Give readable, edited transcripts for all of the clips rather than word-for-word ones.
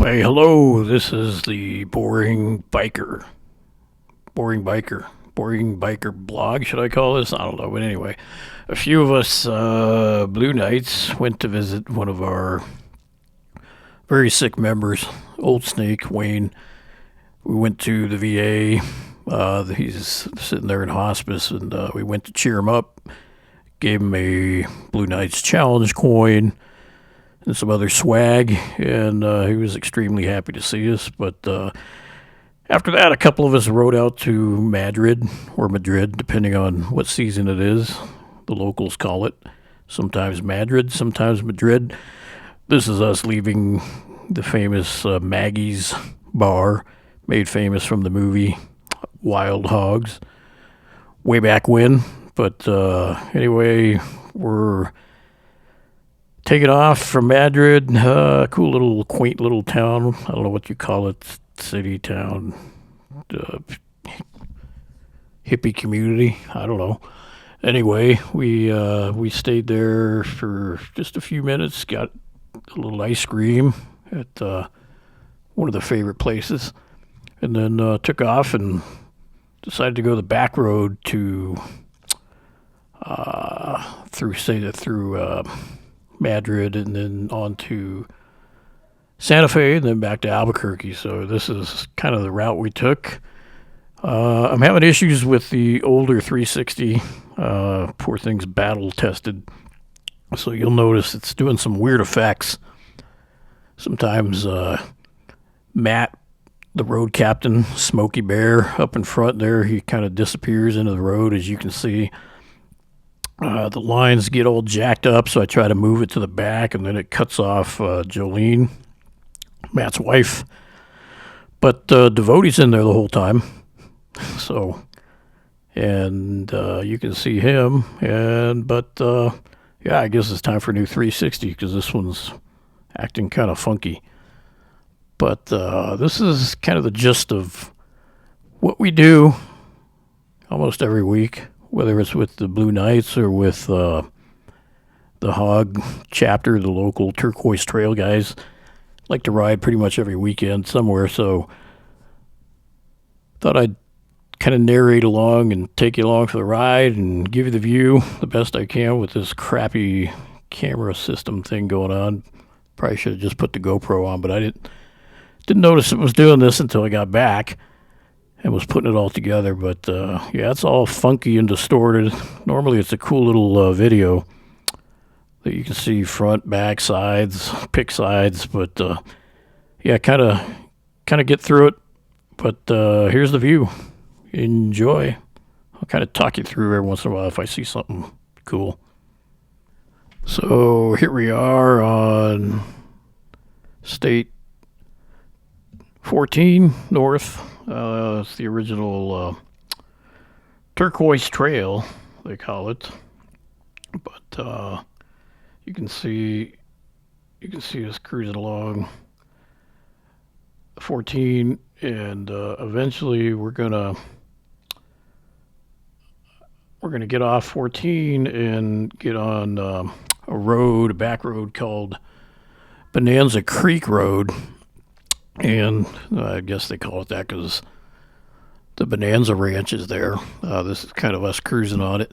Hey, hello, this is the Boring Biker blog, should I call this? I don't know, but anyway, a few of us Blue Knights went to visit one of our very sick members, Old Snake, Wayne. We went to the VA. He's sitting there in hospice, and we went to cheer him up, gave him a Blue Knights Challenge coin, and some other swag, and he was extremely happy to see us. But after that, a couple of us rode out to Madrid, or Madrid, depending on what season it is. The locals call it sometimes Madrid, sometimes Madrid. This is us leaving the famous Maggie's bar, made famous from the movie Wild Hogs, way back when. But anyway, we're taking off from Madrid, cool little, quaint little town. I don't know what you call it, city, town, hippie community. I don't know. Anyway, we stayed there for just a few minutes, got a little ice cream at one of the favorite places, and then took off and decided to go the back road to through Madrid, and then on to Santa Fe, and then back to Albuquerque. So this is kind of the route we took. I'm having issues with the older 360. Poor thing's battle tested, so you'll notice it's doing some weird effects. Sometimes Matt, the road captain, Smokey Bear, up in front there, he kind of disappears into the road, as you can see. The lines get all jacked up, so I try to move it to the back, and then it cuts off Jolene, Matt's wife. But Devoted's in there the whole time. So, and you can see him. But I guess it's time for a new 360, because this one's acting kind of funky. But this is kind of the gist of what we do almost every week, whether it's with the Blue Knights or with the Hog chapter, the local Turquoise Trail guys. Like to ride pretty much every weekend somewhere, so thought I'd kind of narrate along and take you along for the ride and give you the view the best I can with this crappy camera system thing going on. Probably should have just put the GoPro on, but I didn't notice it was doing this until I got back and was putting it all together. But it's all funky and distorted. Normally it's a cool little video that you can see front, back, sides, pick sides, but kind of get through it. But here's the view. Enjoy. I'll kind of talk you through every once in a while if I see something cool. So here we are on State 14 North. It's the original Turquoise Trail, they call it. But you can see us cruising along 14, and eventually we're gonna get off 14 and get on a back road called Bonanza Creek Road. And I guess they call it that because the Bonanza Ranch is there. This is kind of us cruising on it.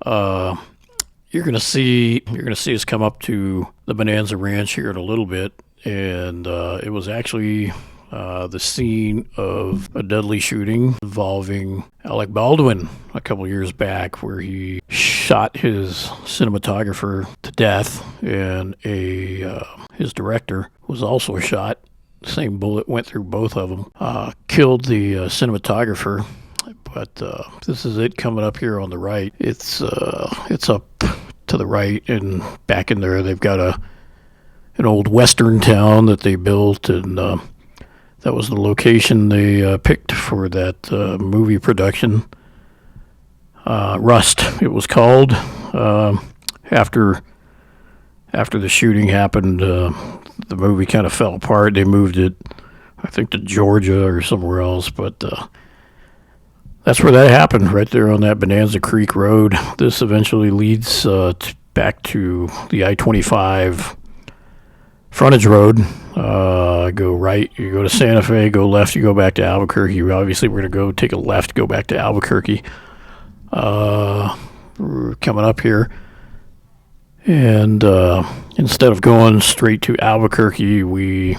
You're gonna see us come up to the Bonanza Ranch here in a little bit, and it was actually the scene of a deadly shooting involving Alec Baldwin a couple years back, where he shot his cinematographer to death, and his director was also shot. Same bullet went through both of them, killed the cinematographer. But this is it coming up here on the right. It's up to the right, and back in there they've got an old western town that they built, and that was the location they picked for that movie production. Rust, it was called. After the shooting happened, the movie kind of fell apart. They moved it, I think, to Georgia or somewhere else, but that's where that happened, right there on that Bonanza Creek Road. This eventually leads back to the I-25 frontage road, Go right, you go to Santa Fe. Go left, you go back to Albuquerque. Obviously, we're going to go take a left, go back to Albuquerque. We're coming up here. And instead of going straight to Albuquerque, we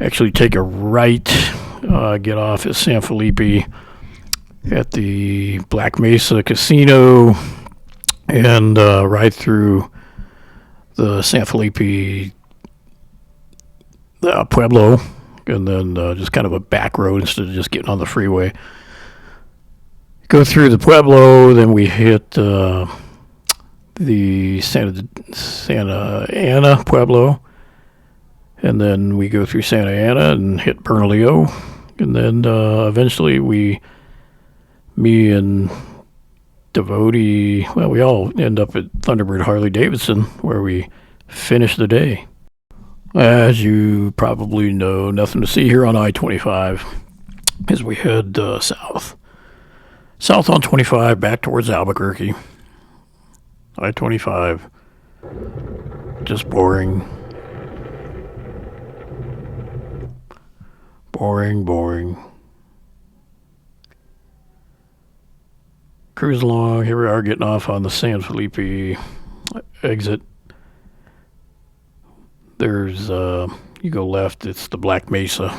actually take a right, get off at San Felipe at the Black Mesa Casino, and ride through the San Felipe Pueblo, and then just kind of a back road instead of just getting on the freeway. Go through the Pueblo, then we hit the Santa Ana Pueblo, and then we go through Santa Ana and hit Bernalillo, and then eventually me and Devotee, well, we all end up at Thunderbird Harley Davidson, where we finish the day. As you probably know, nothing to see here on I-25 as we head south. South on 25 back towards Albuquerque. I-25. Just boring. Boring. Cruise along. Here we are getting off on the San Felipe exit. There's, you go left, it's the Black Mesa,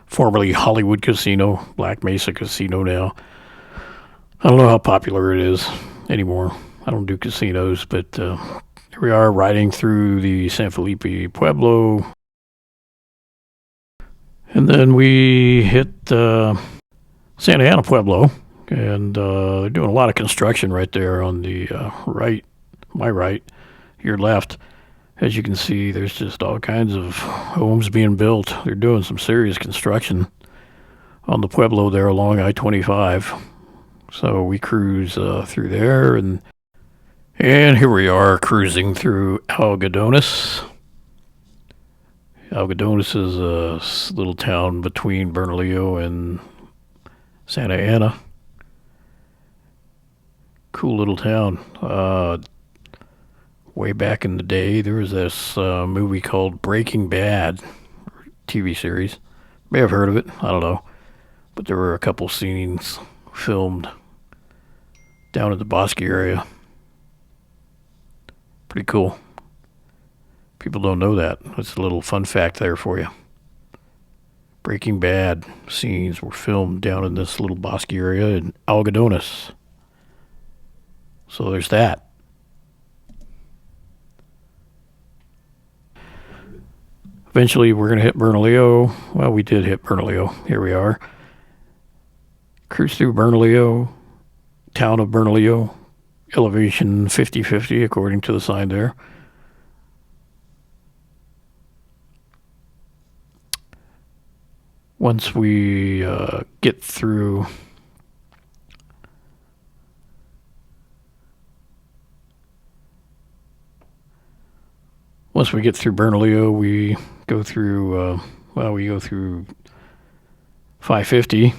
formerly Hollywood Casino, Black Mesa Casino now. I don't know how popular it is anymore. I don't do casinos, but here we are riding through the San Felipe Pueblo. And then we hit Santa Ana Pueblo, and they're doing a lot of construction right there on the right, my right, your left. As you can see, there's just all kinds of homes being built. They're doing some serious construction on the Pueblo there along I-25. So we cruise through there, and here we are cruising through Algodones. Algodones is a little town between Bernalillo and Santa Ana. Cool little town. Way back in the day, there was this movie called Breaking Bad, TV series. May have heard of it, I don't know. But there were a couple scenes filmed down at the Bosque area. Pretty cool. People don't know that. That's a little fun fact there for you. Breaking Bad scenes were filmed down in this little Bosque area in Algodones. So there's that. Eventually, we're going to hit Bernalillo. Well, we did hit Bernalillo. Here we are. Cruise through Bernalillo, town of Bernalillo, elevation 50-50, according to the sign there. Once we get through Bernalillo, we go through 550.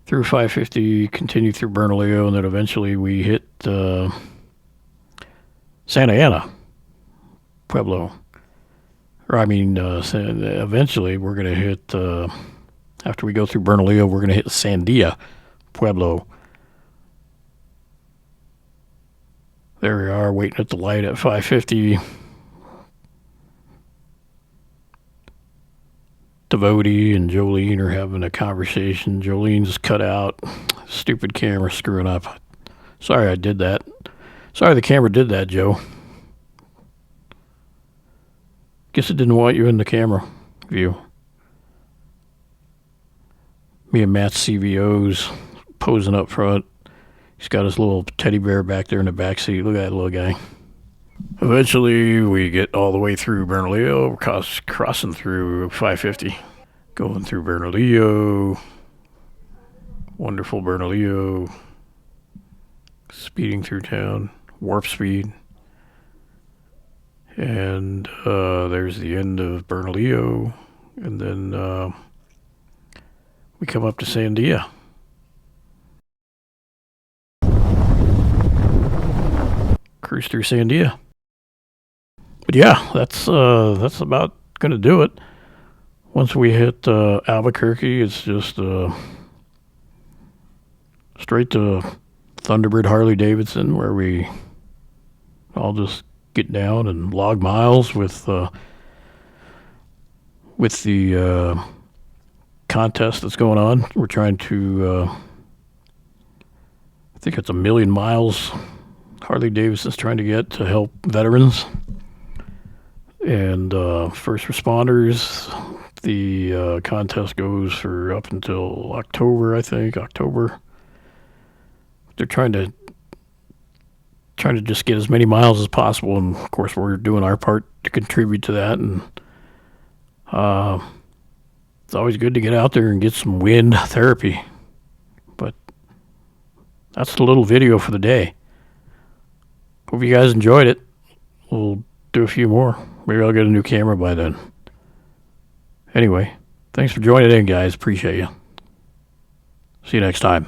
Through 550, continue through Bernalillo, and then eventually we hit Santa Ana Pueblo. Eventually we're going to hit, after we go through Bernalillo, we're going to hit Sandia Pueblo. There we are, waiting at the light at 550. Devotee and Jolene are having a conversation. Jolene's cut out. Stupid camera screwing up. Sorry I did that. Sorry the camera did that, Joe. Guess it didn't want you in the camera view. Me and Matt's CVO's posing up front. He's got his little teddy bear back there in the back seat. Look at that little guy. Eventually, we get all the way through Bernalillo, crossing through 550. Going through Bernalillo. Wonderful Bernalillo. Speeding through town. Warp speed. And there's the end of Bernalillo. And then we come up to Sandia. Cruise through Sandia. But yeah, that's about gonna do it. Once we hit Albuquerque, it's just straight to Thunderbird Harley Davidson, where we all just get down and log miles with the contest that's going on. We're trying to, I think it's 1,000,000 miles Harley Davidson's trying to get to help veterans and first responders. The contest goes for up until October, I think. October. They're trying to just get as many miles as possible, and of course we're doing our part to contribute to that. And uh, it's always good to get out there and get some wind therapy. But that's the little video for the day. Hope you guys enjoyed it. We'll do a few more. Maybe I'll get a new camera by then. Anyway, thanks for joining in, guys. Appreciate you. See you next time.